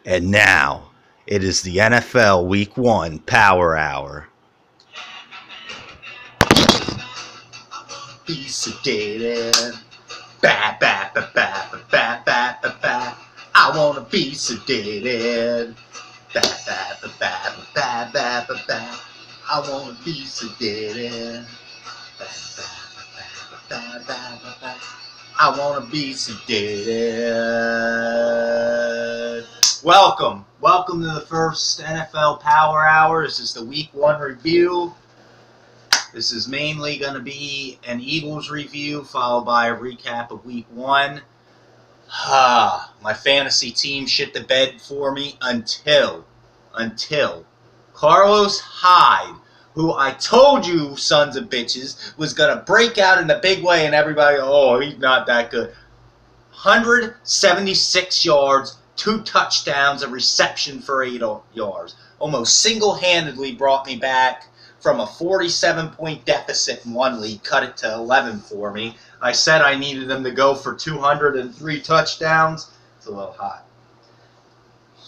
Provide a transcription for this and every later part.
And now, it is the NFL Week 1 Power Hour. Be sedated. Ba ba ba ba ba ba ba ba ba. I wanna be sedated. Ba ba ba ba ba ba ba ba. I wanna be sedated. Ba ba ba ba ba ba ba. I wanna be sedated. Welcome to the first NFL Power Hour. This is the Week 1 review. This is mainly going to be an Eagles review, followed by a recap of Week 1. My fantasy team shit the bed for me until Carlos Hyde, who I told you, sons of bitches, was going to break out in the big way, and everybody, oh, he's not that good. 176 yards, 2 touchdowns, a reception for 8 yards. Almost single-handedly brought me back from a 47-point deficit in one league, cut it to 11 for me. I said I needed him to go for 203 touchdowns. It's a little hot.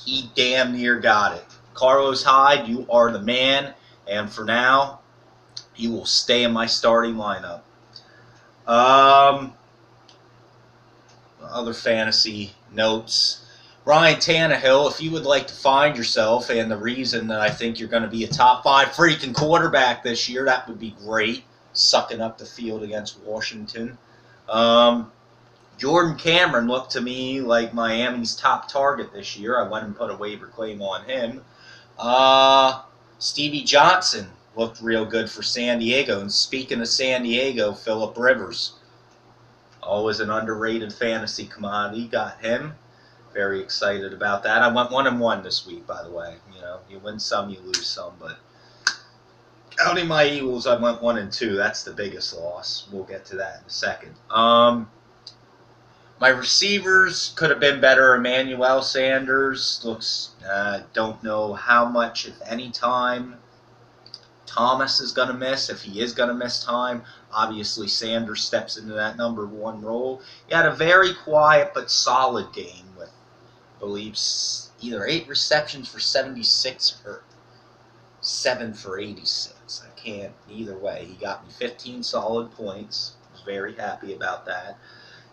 He damn near got it. Carlos Hyde, you are the man, and for now, you will stay in my starting lineup. Other fantasy notes. Ryan Tannehill, if you would like to find yourself, and the reason that I think you're going to be a top 5 freaking quarterback this year, that would be great. Sucking up the field against Washington. Jordan Cameron looked to me like Miami's top target this year. I went and put a waiver claim on him. Stevie Johnson looked real good for San Diego. And speaking of San Diego, Phillip Rivers. Always an underrated fantasy commodity. Got him. Very excited about that. I went 1-1 this week, by the way. You know, you win some, you lose some, but counting my Eagles, I went 1-2. That's the biggest loss. We'll get to that in a second. My receivers could have been better. Emmanuel Sanders looks, don't know how much, if any, time Thomas is going to miss, if he is going to miss time. Obviously, Sanders steps into that number 1 role. He had a very quiet but solid game with, I believe, either 8 receptions for 76 or 7 for 86. I can't, either way. He got me 15 solid points. I was very happy about that.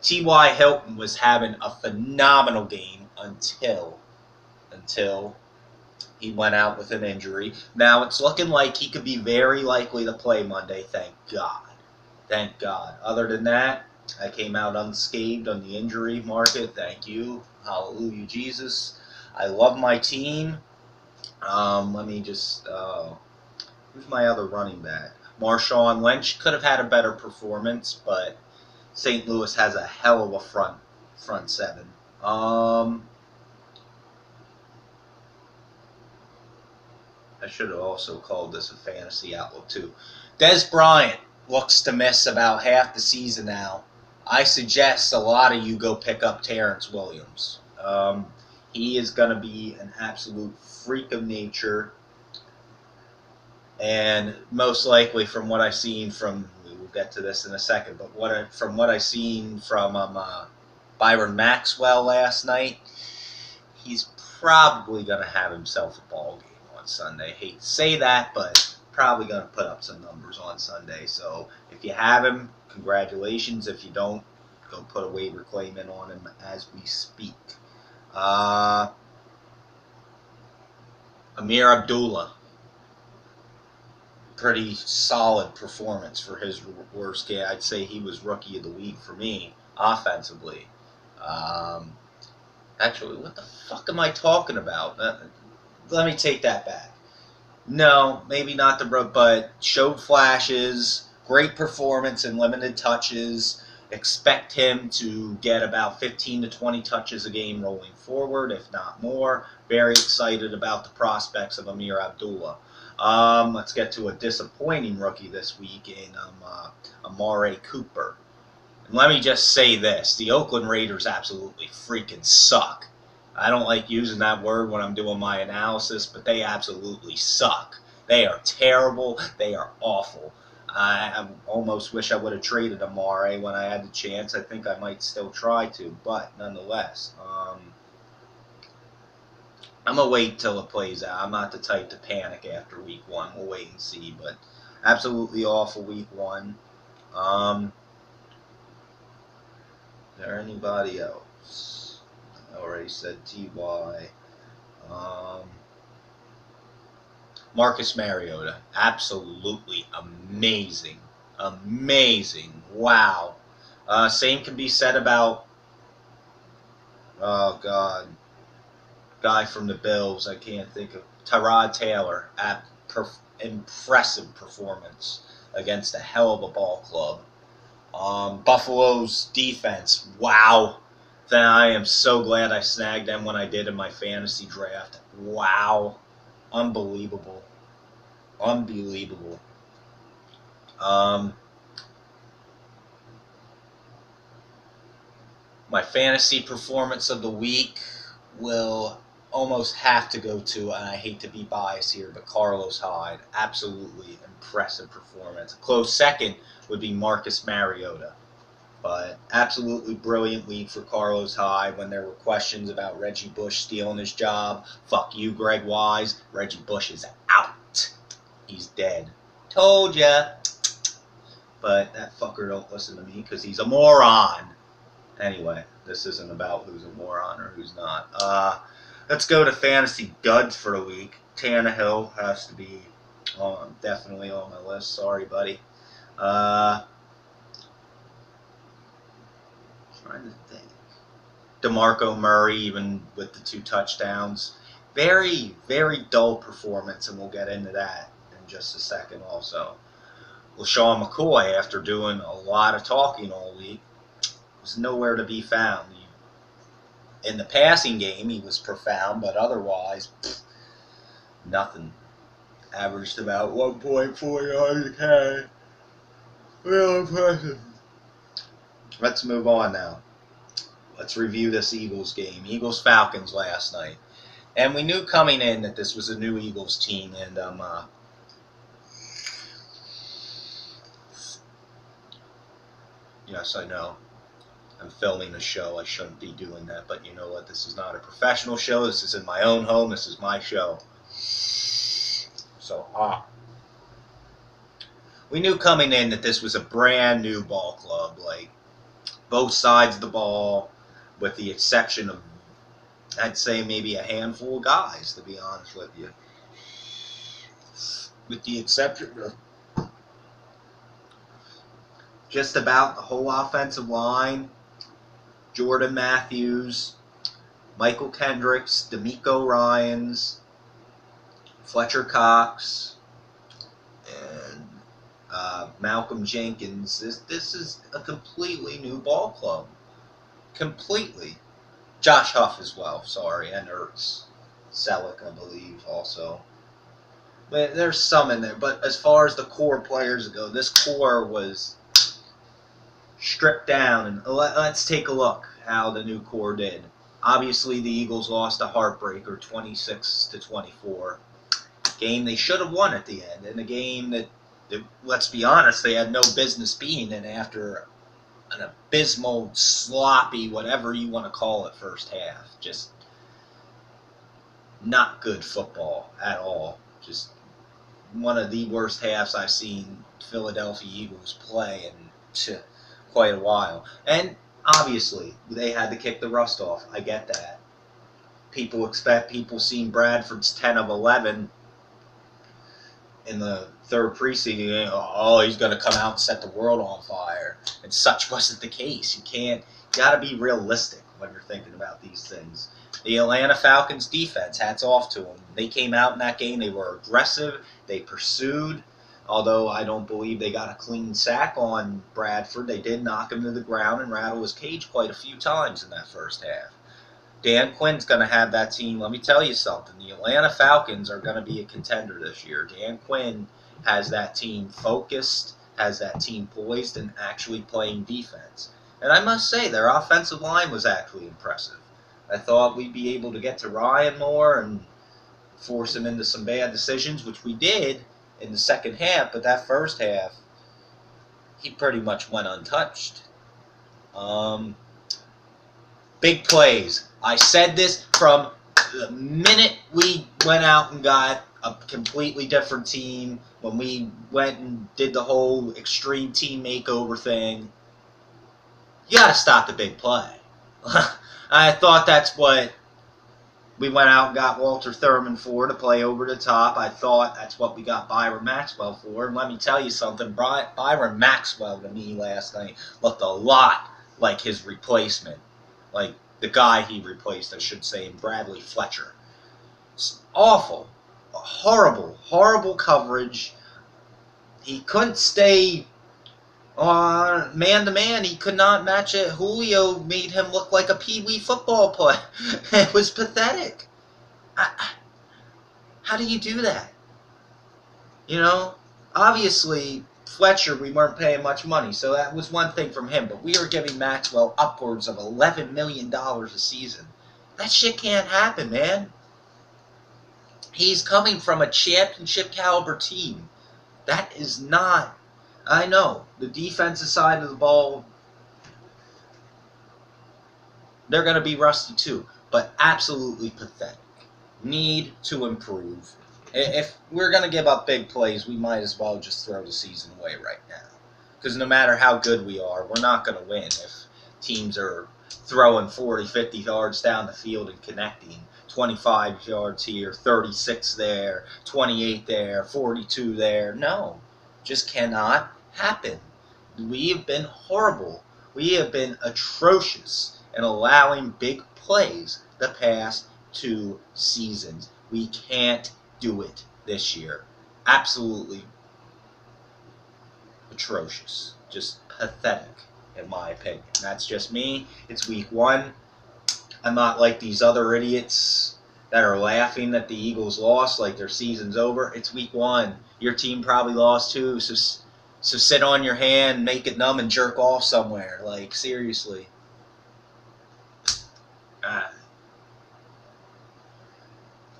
T.Y. Hilton was having a phenomenal game until he went out with an injury. Now it's looking like he could be very likely to play Monday, thank God. Thank God. Other than that, I came out unscathed on the injury market. Thank you. Hallelujah, Jesus. I love my team. Let me just... who's my other running back? Marshawn Lynch could have had a better performance, but St. Louis has a hell of a front seven. I should have also called this a fantasy outlook too. Dez Bryant looks to miss about half the season now. I suggest a lot of you go pick up Terrence Williams. He is going to be an absolute freak of nature. And most likely from what I've seen from, we'll get to this in a second, but from what I've seen from Byron Maxwell last night, he's probably going to have himself a ball game on Sunday. Hate to say that, but probably going to put up some numbers on Sunday. So if you have him, congratulations. If you don't, go put a waiver claim in on him as we speak. Amir Abdullah. Pretty solid performance for his worst game. I'd say he was rookie of the week for me, offensively. Actually, what the fuck am I talking about? Let me take that back. No, maybe not but showed flashes, great performance in limited touches. Expect him to get about 15 to 20 touches a game rolling forward, if not more. Very excited about the prospects of Amir Abdullah. Let's get to a disappointing rookie this week in Amari Cooper. And let me just say this. The Oakland Raiders absolutely freaking suck. I don't like using that word when I'm doing my analysis, but they absolutely suck. They are terrible. They are awful. I almost wish I would have traded Amari when I had the chance. I think I might still try to, but nonetheless. I'm going to wait till it plays out. I'm not the type to panic after week 1. We'll wait and see. But absolutely awful week 1. Is there anybody else? I already said T.Y. Marcus Mariota. Absolutely amazing. Amazing. Wow. Same can be said about, oh, God, guy from the Bills. I can't think of. Tyrod Taylor. Impressive performance against a hell of a ball club. Buffalo's defense. Wow. Then I am so glad I snagged them when I did in my fantasy draft. Wow. Unbelievable. Unbelievable. My fantasy performance of the week will almost have to go to, and I hate to be biased here, but Carlos Hyde. Absolutely impressive performance. A close second would be Marcus Mariota. But absolutely brilliant week for Carlos Hyde. When there were questions about Reggie Bush stealing his job, fuck you, Greg Wise. Reggie Bush is out. He's dead. Told ya. But that fucker don't listen to me because he's a moron. Anyway, this isn't about who's a moron or who's not. Let's go to fantasy duds for the week. Tannehill has to be definitely on my list. Sorry, buddy. Trying to think. DeMarco Murray, even with the 2 touchdowns. Very, very dull performance, and we'll get into that in just a second also. LaShawn McCoy, after doing a lot of talking all week, was nowhere to be found. In the passing game, he was profound, but otherwise, nothing. Averaged about 1.4 yards a carry. Real impressive. Let's move on now. Let's review this Eagles game. Eagles-Falcons last night. And we knew coming in that this was a new Eagles team. And yes, I know. I'm filming a show. I shouldn't be doing that. But you know what? This is not a professional show. This is in my own home. This is my show. So, we knew coming in that this was a brand new ball club. Like, both sides of the ball, with the exception of, I'd say, maybe a handful of guys, to be honest with you. With the exception of just about the whole offensive line, Jordan Matthews, Michael Kendricks, D'Amico Ryans, Fletcher Cox, and Malcolm Jenkins. This is a completely new ball club. Completely. Josh Huff as well, sorry, and Ertz. Selleck, I believe, also. But there's some in there. But as far as the core players go, this core was stripped down. And let's take a look how the new core did. Obviously, the Eagles lost a heartbreaker, 26-24. Game they should have won at the end. And a game that, let's be honest, they had no business being in after an abysmal, sloppy, whatever you want to call it, first half. Just not good football at all. Just one of the worst halves I've seen Philadelphia Eagles play in quite a while. And obviously, they had to kick the rust off. I get that. People seen Bradford's 10 of 11 in the third preseason game. Oh, he's going to come out and set the world on fire. And such wasn't the case. You got to be realistic when you're thinking about these things. The Atlanta Falcons defense, hats off to them. They came out in that game. They were aggressive. They pursued. Although I don't believe they got a clean sack on Bradford. They did knock him to the ground and rattle his cage quite a few times in that first half. Dan Quinn's going to have that team. Let me tell you something. The Atlanta Falcons are going to be a contender this year. Dan Quinn has that team focused, has that team poised, and actually playing defense. And I must say, their offensive line was actually impressive. I thought we'd be able to get to Ryan more and force him into some bad decisions, which we did in the second half, but that first half, he pretty much went untouched. Big plays. I said this from The minute we went out and got a completely different team, when we went and did the whole extreme team makeover thing, you got to stop the big play. I thought that's what we went out and got Walter Thurman for, to play over the top. I thought that's what we got Byron Maxwell for. And let me tell you something, Byron Maxwell to me last night looked a lot like his replacement. Like the guy he replaced, I should say, Bradley Fletcher. It's awful. Horrible, horrible coverage. He couldn't stay man-to-man. He could not match it. Julio made him look like a pee-wee football player. It was pathetic. How do you do that? You know, obviously, Fletcher, we weren't paying much money, so that was one thing from him. But we were giving Maxwell upwards of $11 million a season. That shit can't happen, man. He's coming from a championship caliber team. That is not... I know, the defensive side of the ball, they're going to be rusty too, but absolutely pathetic. Need to improve. If we're going to give up big plays, we might as well just throw the season away right now. Because no matter how good we are, we're not going to win if teams are throwing 40, 50 yards down the field and connecting. 25 yards here, 36 there, 28 there, 42 there. No, just cannot happen. We have been horrible. We have been atrocious in allowing big plays the past 2 seasons. We can't do it this year. Absolutely atrocious. Just pathetic, in my opinion. That's just me. It's week 1. I'm not like these other idiots that are laughing that the Eagles lost like their season's over. It's week 1. Your team probably lost too, so sit on your hand, make it numb, and jerk off somewhere. Like, seriously.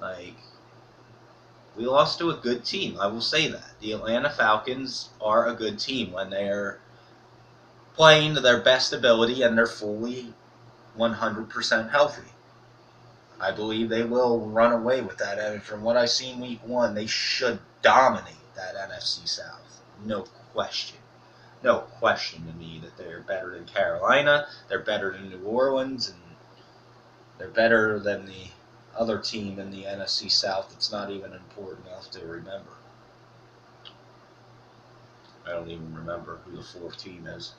Like, we lost to a good team. I will say that. The Atlanta Falcons are a good team when they're playing to their best ability and they're fully 100% healthy. I believe they will run away with that. And from what I've seen week 1, they should dominate that NFC South. No question. No question to me that they're better than Carolina, they're better than New Orleans, and they're better than the other team in the NFC South that's not even important enough to remember. I don't even remember who the 4th team is.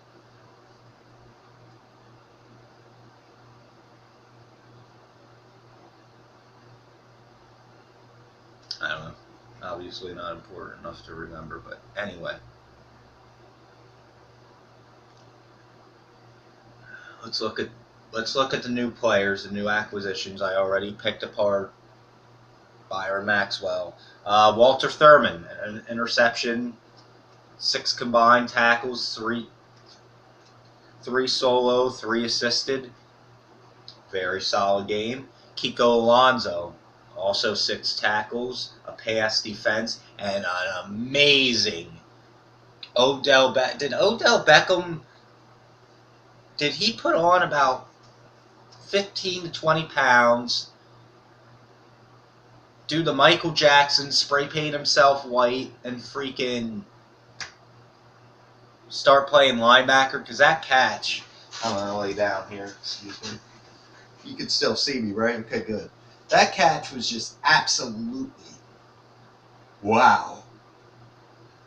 I don't know. Obviously not important enough to remember, but anyway. Let's look at the new players, the new acquisitions. I already picked apart Byron Maxwell. Walter Thurman, an interception, 6 combined tackles, 3 solo, 3 assisted. Very solid game. Kiko Alonso, also 6 tackles, a pass defense, and an amazing Odell Beckham. Did Odell Beckham, did he put on about 15 to 20 pounds, do the Michael Jackson, spray paint himself white, and freaking start playing linebacker? Because that catch, I'm going to lay down here, excuse me. You can still see me, right? Okay, good. That catch was just absolutely wow.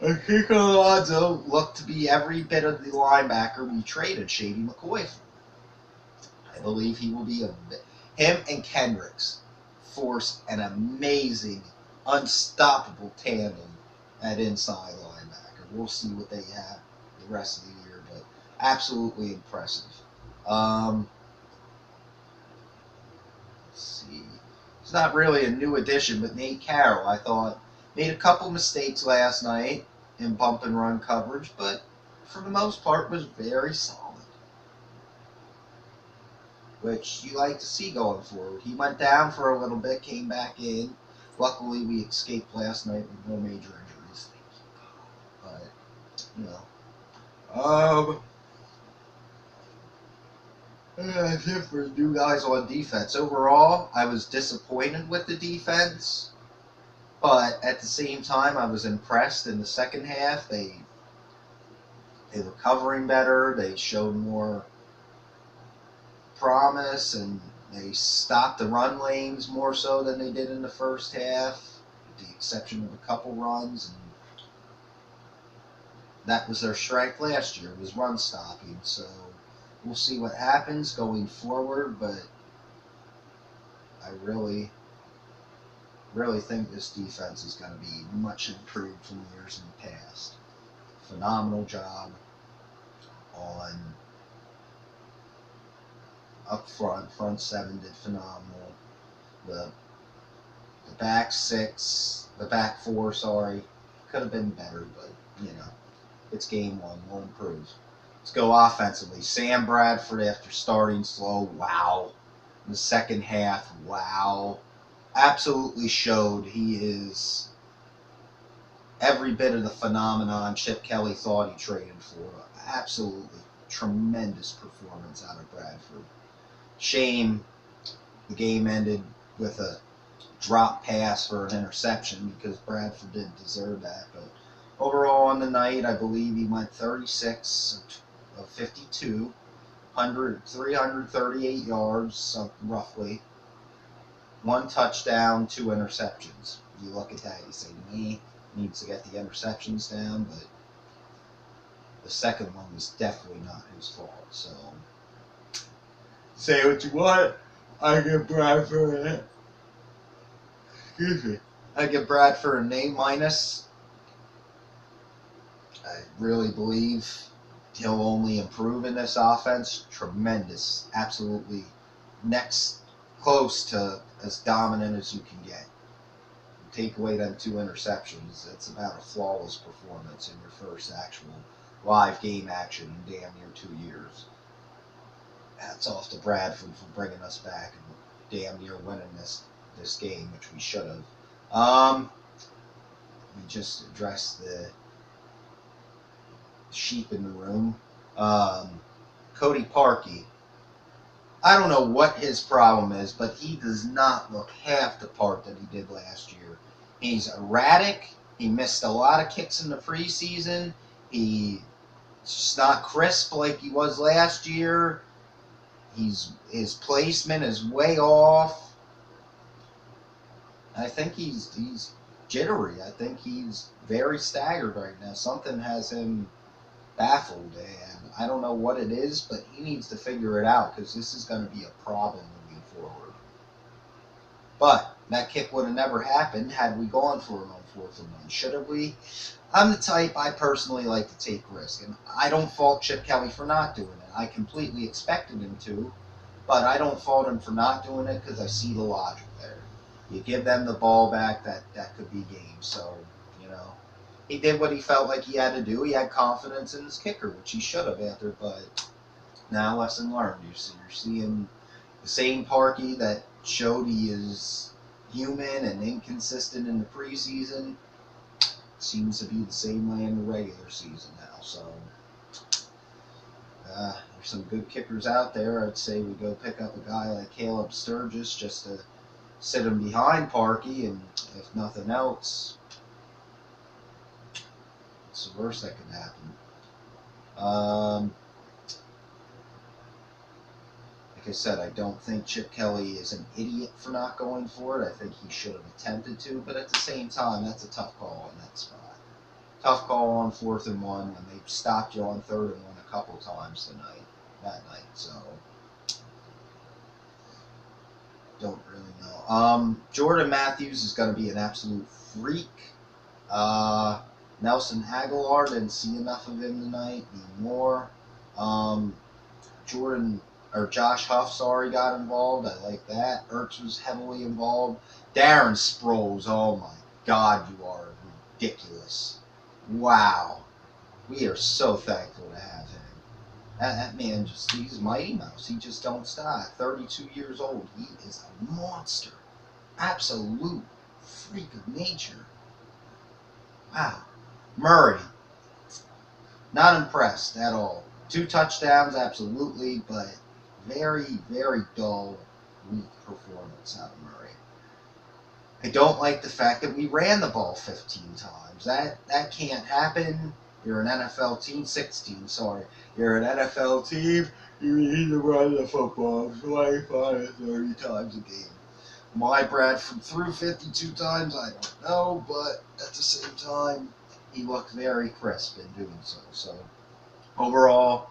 And Kiko Alonso looked to be every bit of the linebacker we traded Shady McCoy for. I believe he will be him and Kendricks force an amazing, unstoppable tandem at inside linebacker. We'll see what they have the rest of the year, but absolutely impressive. Let's see. It's not really a new addition, but Nate Carroll, I thought, made a couple mistakes last night in bump and run coverage, but for the most part was very solid. Which you like to see going forward. He went down for a little bit, came back in. Luckily, we escaped last night with no major injuries. But, you know. That's it for you guys on defense. Overall, I was disappointed with the defense, but at the same time, I was impressed in the second half. They were covering better. They showed more promise, and they stopped the run lanes more so than they did in the first half, with the exception of a couple runs. And that was their strength last year, was run stopping. So we'll see what happens going forward, but I really think this defense is going to be much improved from years in the past. Phenomenal job on up front. Front seven did phenomenal. The back four, sorry, could have been better, but it's game one. We'll improve. Let's go offensively. Sam Bradford, after starting slow, wow. In the second half, wow. Absolutely showed he is every bit of the phenomenon Chip Kelly thought he traded for. Absolutely tremendous performance out of Bradford. Shame the game ended with a drop pass for an interception, because Bradford didn't deserve that. But overall on the night, I believe he went 36 of 52, 338 yards, roughly. 1 touchdown, 2 interceptions. You look at that, you say, he needs to get the interceptions down, but the second one was definitely not his fault. So, say what you want, I give Bradford I give Bradford an A-. I really believe he'll only improve in this offense. Tremendous. Absolutely next close to as dominant as you can get. Take away them 2 interceptions, it's about a flawless performance in your first actual live game action in damn near 2 years. Hats off to Bradford for bringing us back and damn near winning this game, which we should have. We just addressed the sheep in the room. Cody Parkey. I don't know what his problem is, but he does not look half the part that he did last year. He's erratic. He missed a lot of kicks in the preseason. He's just not crisp like he was last year. His placement is way off. I think he's jittery. I think he's very staggered right now. Something has him baffled, and I don't know what it is, but he needs to figure it out, because this is going to be a problem moving forward. But that kick would have never happened had we gone for him on 4th and 1. Should have we? I'm the type, I personally like to take risk, and I don't fault Chip Kelly for not doing it. I completely expected him to, but I don't fault him for not doing it, because I see the logic there. You give them the ball back, that could be game. So, he did what he felt like he had to do. He had confidence in his kicker, which he should have after, but now lesson learned. You're seeing the same Parkey that showed he is human and inconsistent in the preseason. Seems to be the same way in the regular season now. So, there's some good kickers out there. I'd say we go pick up a guy like Caleb Sturgis just to sit him behind Parkey, and if nothing else, it's the worst that could happen. Like I said, I don't think Chip Kelly is an idiot for not going for it. I think he should have attempted to, but at the same time, that's a tough call in that spot. Tough call on 4th and 1 when they stopped you on 3rd and 1 a couple times that night. So, don't really know. Jordan Matthews is going to be an absolute freak. Nelson Aguilar, didn't see enough of him tonight. Need more. Josh Huff, got involved. I like that. Ertz was heavily involved. Darren Sproles, oh my God, you are ridiculous. Wow. We are so thankful to have him. That man he's Mighty Mouse. He just don't stop. 32 years old. He is a monster. Absolute freak of nature. Wow. Murray. Not impressed at all. 2 touchdowns, absolutely, but very, very dull, weak performance out of Murray. I don't like the fact that we ran the ball 15 times. That can't happen. You're an NFL team, 16, sorry. You're an NFL team, you need to run the football 25 to 30 times a game. Why Bradford threw 52 times, I don't know, but at the same time, he looked very crisp in doing so. So, overall,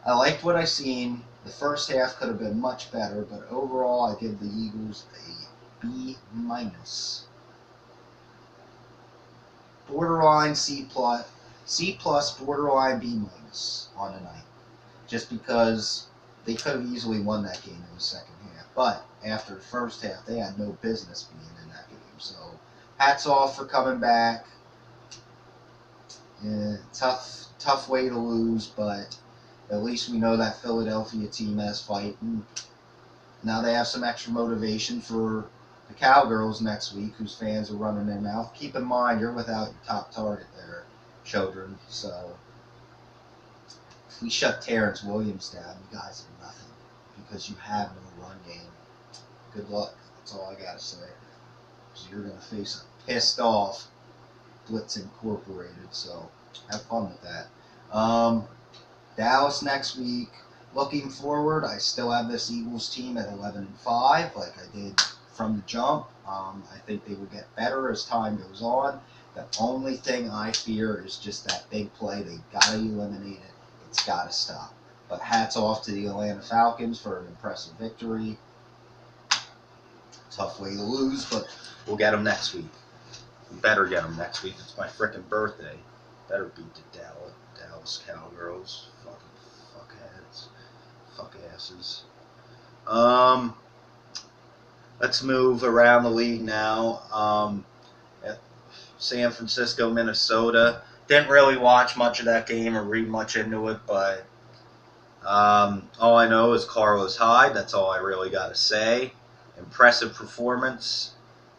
I liked what I seen. The first half could have been much better, but overall, I give the Eagles a B-. Borderline C+, borderline B- on the night. Just because they could have easily won that game in the second half. But after the first half, they had no business being in that game. So, hats off for coming back. Yeah, tough way to lose, but at least we know that Philadelphia team has fight. And now they have some extra motivation for the Cowgirls next week, whose fans are running their mouth. Keep in mind, you're without your top target there, children. So, if we shut Terrence Williams down, you guys are nothing because you have no run game. Good luck. That's all I got to say. So you're going to face a pissed off Blitz Incorporated. So have fun with that. Dallas next week. Looking forward, I still have this Eagles team at 11-5, like I did from the jump. I think they will get better as time goes on. The only thing I fear is just that big play. They got to eliminate it. It's got to stop. But hats off to the Atlanta Falcons for an impressive victory. Tough way to lose, but we'll get them next week. We better get them next week. It's my frickin' birthday. Better beat the Dallas Cowgirls. Fucking fuckheads. Fuck asses. Let's move around the league now. San Francisco, Minnesota. Didn't really watch much of that game or read much into it, but all I know is Carlos Hyde. That's all I really got to say. Impressive performance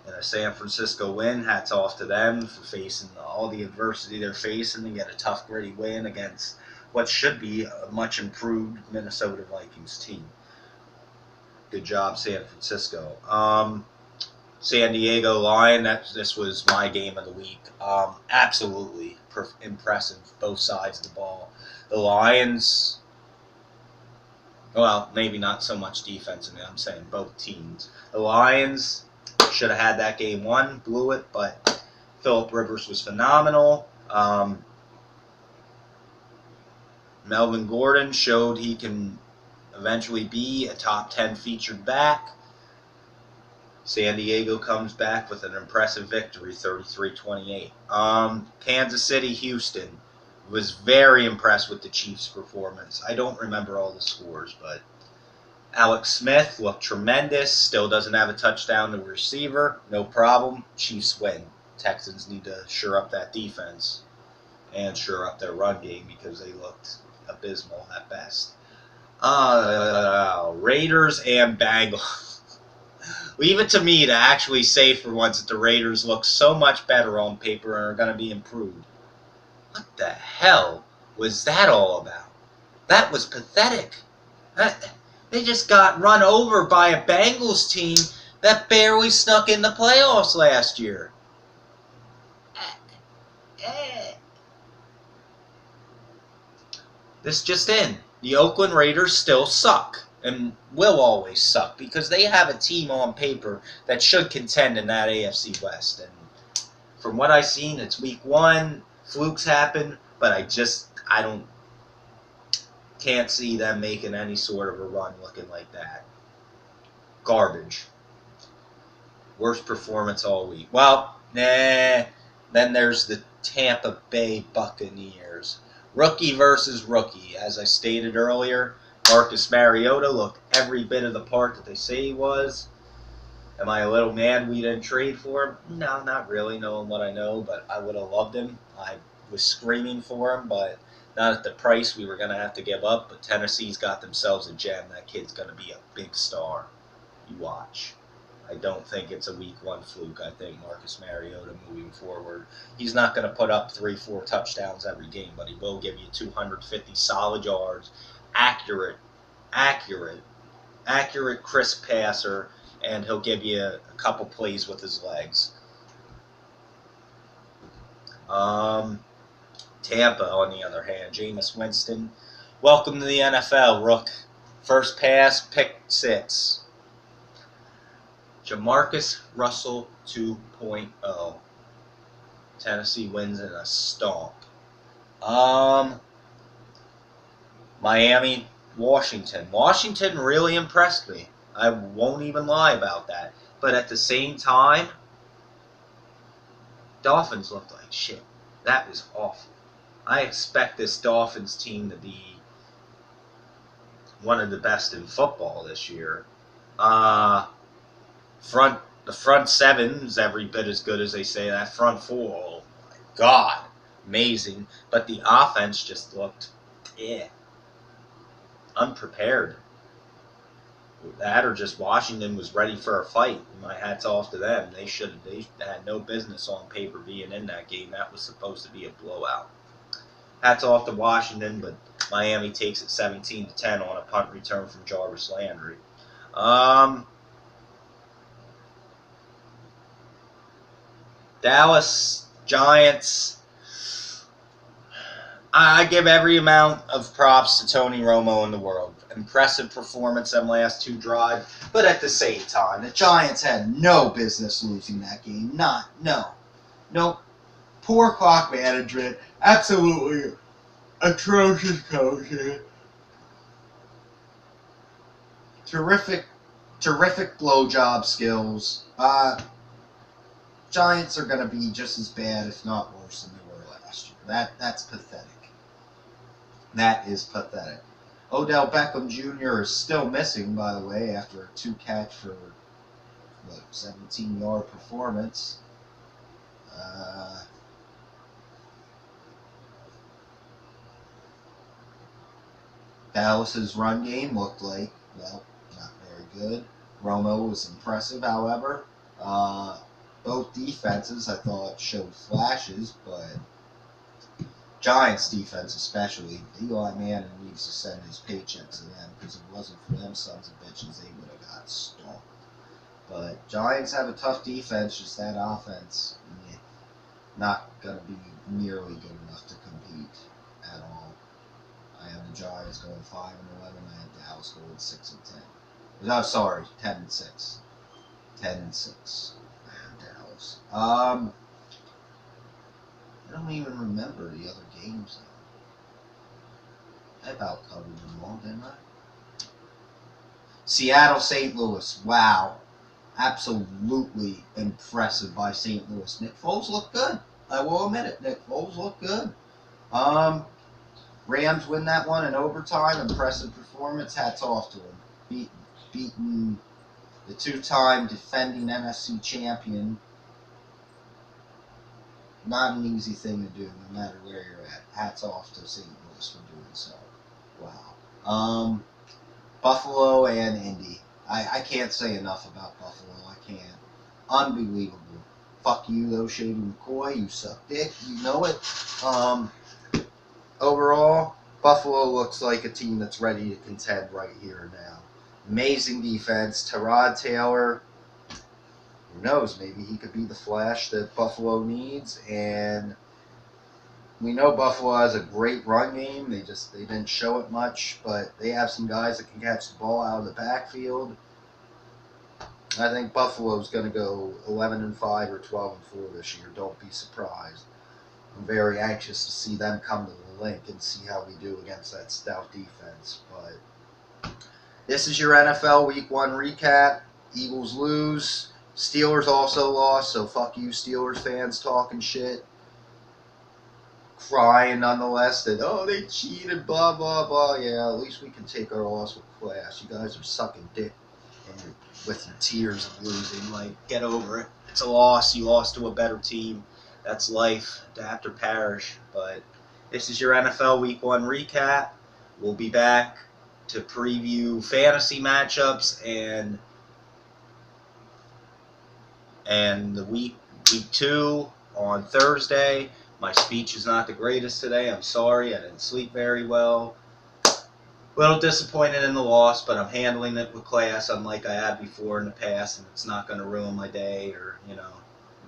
in a San Francisco win. Hats off to them for facing all the adversity they're facing and get a tough, gritty win against what should be a much improved Minnesota Vikings team. Good job, San Francisco. San Diego Lion, this was my game of the week. Absolutely impressive, both sides of the ball. The Lions, well, maybe not so much defensively, I'm saying both teams. The Lions should have had that game won, blew it, but Phillip Rivers was phenomenal. Melvin Gordon showed he can eventually be a top 10 featured back. San Diego comes back with an impressive victory, 33-28. Kansas City, Houston. Was very impressed with the Chiefs' performance. I don't remember all the scores, but Alex Smith looked tremendous. Still doesn't have a touchdown to receiver. No problem. Chiefs win. Texans need to shore up that defense and shore up their run game because they looked abysmal at best. Raiders and Bengals. Leave it to me to actually say for once that the Raiders look so much better on paper and are going to be improved. What the hell was that all about? That was pathetic. They just got run over by a Bengals team that barely snuck in the playoffs last year. This just in. The Oakland Raiders still suck and will always suck because they have a team on paper that should contend in that AFC West. And from what I've seen, it's week 1. Flukes happen, but I can't see them making any sort of a run looking like that. Garbage. Worst performance all week. Well, nah. Then there's the Tampa Bay Buccaneers. Rookie versus rookie. As I stated earlier, Marcus Mariota looked every bit of the part that they say he was. Am I a little mad we didn't trade for him? No, not really, knowing what I know, but I would have loved him. I was screaming for him, but not at the price we were going to have to give up. But Tennessee's got themselves a gem. That kid's going to be a big star. You watch. I don't think it's a week 1 fluke. I think Marcus Mariota moving forward, he's not going to put up 3-4 touchdowns every game, but he will give you 250 solid yards, accurate accurate, crisp passer, and he'll give you a couple plays with his legs. Tampa, on the other hand, Jameis Winston. Welcome to the NFL, Rook. First pass, pick 6. Jamarcus Russell 2.0. Tennessee wins in a stomp. Miami, Washington. Washington really impressed me. I won't even lie about that. But at the same time, Dolphins looked like shit. That was awful. I expect this Dolphins team to be one of the best in football this year. The front seven is every bit as good as they say. That front four, oh my God, amazing. But the offense just looked, unprepared. That or just Washington was ready for a fight. My hat's off to them. They had no business on paper being in that game. That was supposed to be a blowout. Hats off to Washington, but Miami takes it 17-10 on a punt return from Jarvis Landry. Dallas Giants. I give every amount of props to Tony Romo in the world. Impressive performance them last 2 drives, but at the same time, the Giants had no business losing that game. No. Poor clock management. Absolutely atrocious coaching. Terrific blowjob skills. Giants are going to be just as bad, if not worse, than they were last year. That's pathetic. That is pathetic. Odell Beckham Jr. is still missing, by the way, after a 2-catch for 17-yard performance. Dallas's run game looked like, not very good. Romo was impressive, however. Both defenses, I thought, showed flashes, but Giants defense especially, Eli Manning needs to send his paychecks to them, because if it wasn't for them sons of bitches, they would have got stomped. But Giants have a tough defense, just that offense, not going to be nearly good enough to compete at all. I have the Giants going 5-11. I have Dallas going 6-10. No, sorry, 10-6. 10-6. I have Dallas. I don't even remember the other games, though. I about covered them all, didn't I? Seattle, St. Louis. Wow. Absolutely impressive by St. Louis. Nick Foles looked good. I will admit it. Nick Foles looked good. Rams win that one in overtime. Impressive performance. Hats off to them. Beating the 2-time defending NFC champion. Not an easy thing to do, no matter where you're at. Hats off to St. Louis for doing so. Wow. Buffalo and Indy. I can't say enough about Buffalo. I can't. Unbelievable. Fuck you, O'Shea McCoy. You suck dick. You know it. Overall, Buffalo looks like a team that's ready to contend right here and now. Amazing defense. Tyrod Taylor. Who knows? Maybe he could be the flash that Buffalo needs. And we know Buffalo has a great run game. They didn't show it much, but they have some guys that can catch the ball out of the backfield. I think Buffalo's going to go 11-5 or 12-4 this year. Don't be surprised. I'm very anxious to see them come to the link and see how we do against that stout defense. But this is your NFL Week 1 recap. Eagles lose. Steelers also lost, so fuck you Steelers fans talking shit. Crying nonetheless that, oh, they cheated, blah, blah, blah. Yeah, at least we can take our loss with class. You guys are sucking dick and with your tears of losing. Like, get over it. It's a loss. You lost to a better team. That's life. Adapt or perish. But this is your NFL Week 1 recap. We'll be back to preview fantasy matchups and the week 2 on Thursday. My speech is not the greatest today. I'm sorry. I didn't sleep very well. A little disappointed in the loss, but I'm handling it with class, unlike I had before in the past, and it's not going to ruin my day, or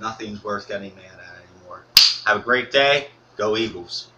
nothing's worth getting mad at anymore. Have a great day. Go Eagles.